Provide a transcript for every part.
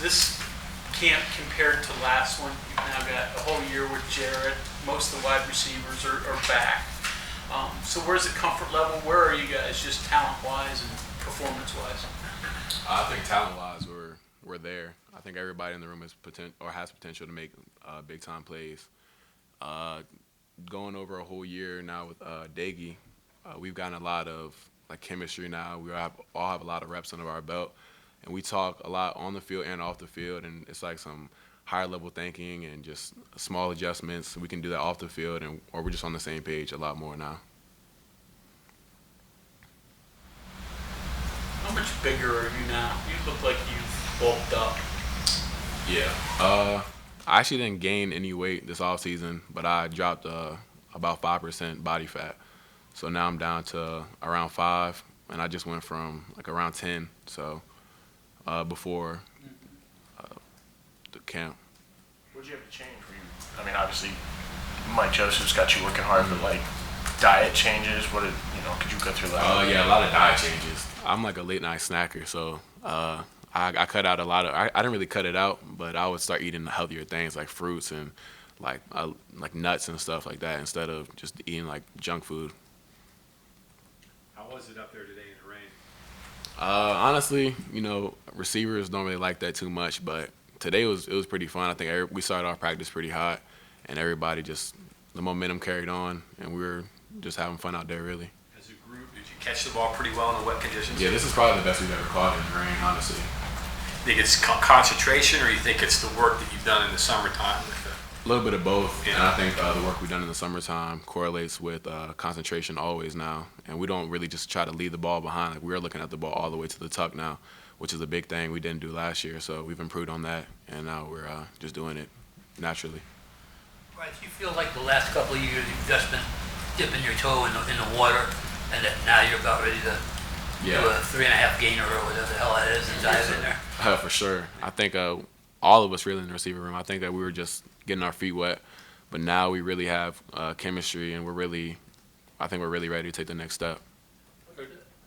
this camp compared to last one? You've now got a whole year with Jarrett. Most of the wide receivers are back. So where's the comfort level? Where are you guys just talent-wise and performance-wise? I think talent-wise we're there. I think everybody in the room has potential to make big-time plays. Going over a whole year now with Daggy, we've gotten a lot of chemistry now. We all have a lot of reps under our belt, and we talk a lot on the field and off the field, and it's like some higher level thinking and just small adjustments. We can do that off the field, or we're just on the same page a lot more now. How much bigger are you now? You look like you've bulked up. Yeah. I actually didn't gain any weight this offseason, but I dropped about 5% body fat. So now I'm down to around 5, and I just went from around 10. So before the camp. What did you have to change for you? I mean, obviously, Mike Joseph's got you working hard, but diet changes. Could you go through that? Yeah, a lot of diet changes. I'm a late night snacker, so I cut out a lot of. I didn't really cut it out, but I would start eating the healthier things like fruits and like nuts and stuff like that instead of just eating junk food. How was it up there today in the rain? Honestly, receivers don't really like that too much, but today it was pretty fun. I think we started our practice pretty hot, and everybody the momentum carried on, and we were just having fun out there really. As a group, did you catch the ball pretty well in the wet conditions? Yeah, this is probably the best we've ever caught in the rain, honestly. You think it's concentration, or you think it's the work that you've done in the summertime? A little bit of both, yeah. And I think the work we've done in the summertime correlates with concentration always now, and we don't really just try to leave the ball behind. We're looking at the ball all the way to the tuck now, which is a big thing we didn't do last year, so we've improved on that, and now we're just doing it naturally. Right, you feel like the last couple of years you've just been dipping your toe in the water, and that now you're about ready to do a 3.5 gainer or whatever the hell that is and dive in there? For sure. I think all of us really in the receiver room, I think that we were just getting our feet wet, but now we really have chemistry, and I think we're really ready to take the next step.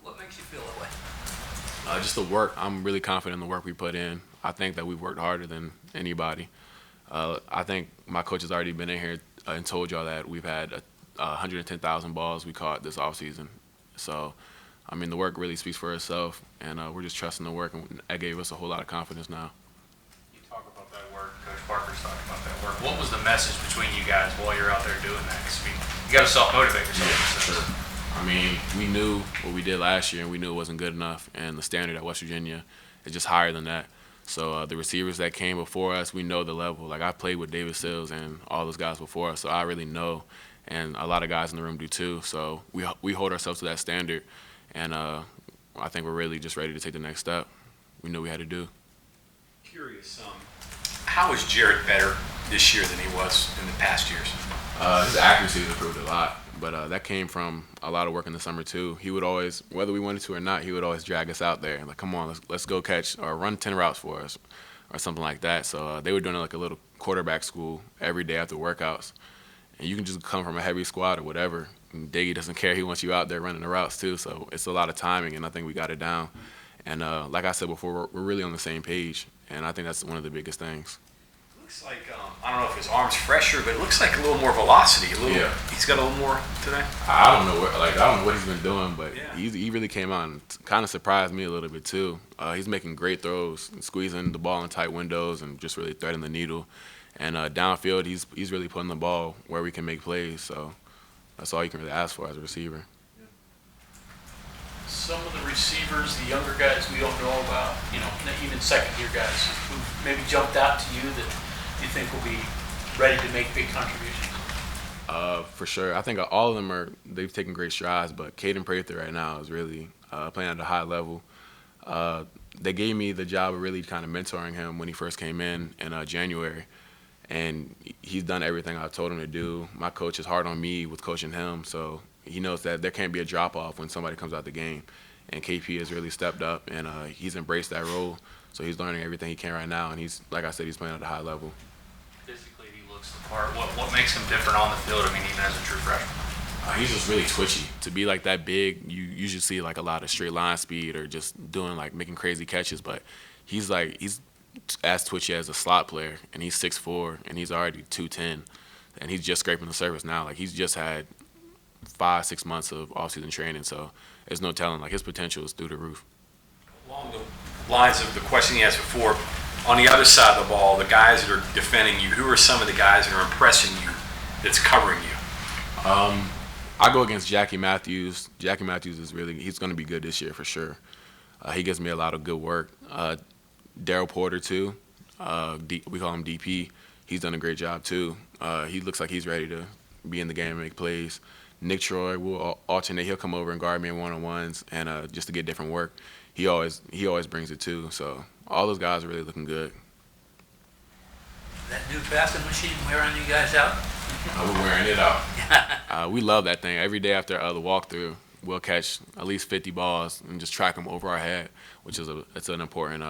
What makes you feel that way? Just the work. I'm really confident in the work we put in. I think that we've worked harder than anybody. I think my coach has already been in here and told y'all that we've had 110,000 balls we caught this offseason. So, I mean, the work really speaks for itself, and we're just trusting the work, and that gave us a whole lot of confidence now. You talk about that work. Coach Parker's talking about that work. What was the message between you guys while you're out there doing that? Because you got to self-motivate yourself. Yeah, sure. I mean, we knew what we did last year, and we knew it wasn't good enough, and the standard at West Virginia is just higher than that. So the receivers that came before us, we know the level. I played with David Sills and all those guys before us, so I really know, and a lot of guys in the room do too. So we hold ourselves to that standard, and I think we're really just ready to take the next step. We knew we had to do. Curious, how is Jarrett better this year than he was in the past years? His accuracy has improved a lot, but that came from a lot of work in the summer too. He would always, whether we wanted to or not, he would always drag us out there. Come on, let's go catch or run 10 routes for us or something like that. So they were doing a little quarterback school every day after workouts. And you can just come from a heavy squad or whatever. And Daggy doesn't care. He wants you out there running the routes too. So it's a lot of timing, and I think we got it down. And like I said before, we're really on the same page, and I think that's one of the biggest things. Looks like, I don't know if his arm's fresher, but it looks like a little more velocity. Yeah. He's got a little more today. I don't know what he's been doing, but yeah. he really came out and kind of surprised me a little bit too. He's making great throws, and squeezing the ball in tight windows, and just really threading the needle. And downfield, he's really putting the ball where we can make plays. So that's all you can really ask for as a receiver. Some of the receivers, the younger guys we don't know about, even second-year guys who maybe jumped out to you that you think will be ready to make big contributions? For sure. I think all of them they've taken great strides, but Caden Prather right now is really playing at a high level. They gave me the job of really kind of mentoring him when he first came in January, and he's done everything I've told him to do. My coach is hard on me with coaching him, so he knows that there can't be a drop-off when somebody comes out the game. And KP has really stepped up, and he's embraced that role. So he's learning everything he can right now, and like I said, he's playing at a high level. Physically, he looks the part. What makes him different on the field, even as a true freshman? He's just really twitchy. To be that big, you usually see a lot of straight line speed or just doing making crazy catches, but he's as twitchy as a slot player, and he's 6'4", and he's already 210, and he's just scraping the surface now. Like, he's just had 5-6 months of offseason training, so there's no telling. Like, his potential is through the roof. Along the lines of the question you asked before, on the other side of the ball, the guys that are defending you, who are some of the guys that are impressing you that's covering you? I go against Jackie Matthews. Jackie Matthews he's going to be good this year for sure. He gives me a lot of good work. Daryl Porter, too. We call him DP. He's done a great job, too. He looks like he's ready to be in the game and make plays. Nick Troy will alternate. He'll come over and guard me in one-on-ones and just to get different work. He always brings it, too. So all those guys are really looking good. That new passing machine wearing you guys out? We're wearing it out. We love that thing. Every day after the walkthrough, we'll catch at least 50 balls and just track them over our head, which is it's an important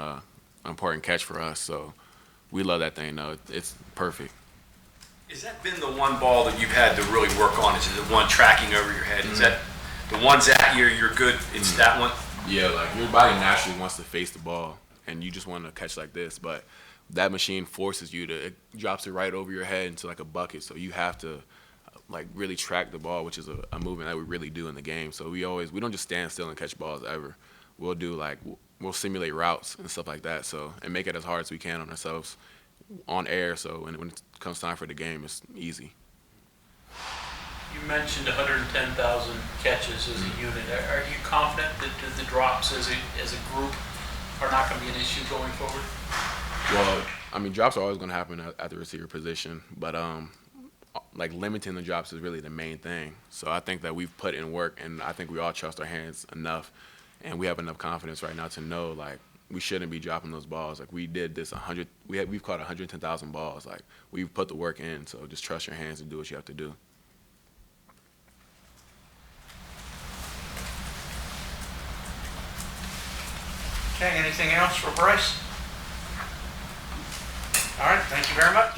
catch for us. So we love that thing. No, it's perfect. Has that been the one ball that you've had to really work on? Is it the one tracking over your head? Is that the ones that you're good? It's that one? Yeah, like your body naturally wants to face the ball, and you just want to catch like this, but that machine forces you to, it drops it right over your head into like a bucket, so you have to like really track the ball, which is a movement that we really do in the game. So we don't just stand still and catch balls ever. We'll simulate routes and stuff like that, so and make it as hard as we can on ourselves on air, so when it comes time for the game, it's easy. You mentioned 110,000 catches as a unit. Are you confident that the drops as a group are not going to be an issue going forward? Well, I mean, drops are always going to happen at the receiver position, but like limiting the drops is really the main thing. So I think that we've put in work, and I think we all trust our hands enough, and we have enough confidence right now to know like we shouldn't be dropping those balls. Like we did this we've caught 110,000 balls. Like we've put the work in. So just trust your hands and do what you have to do. Okay, anything else for Bryce? All right, thank you very much.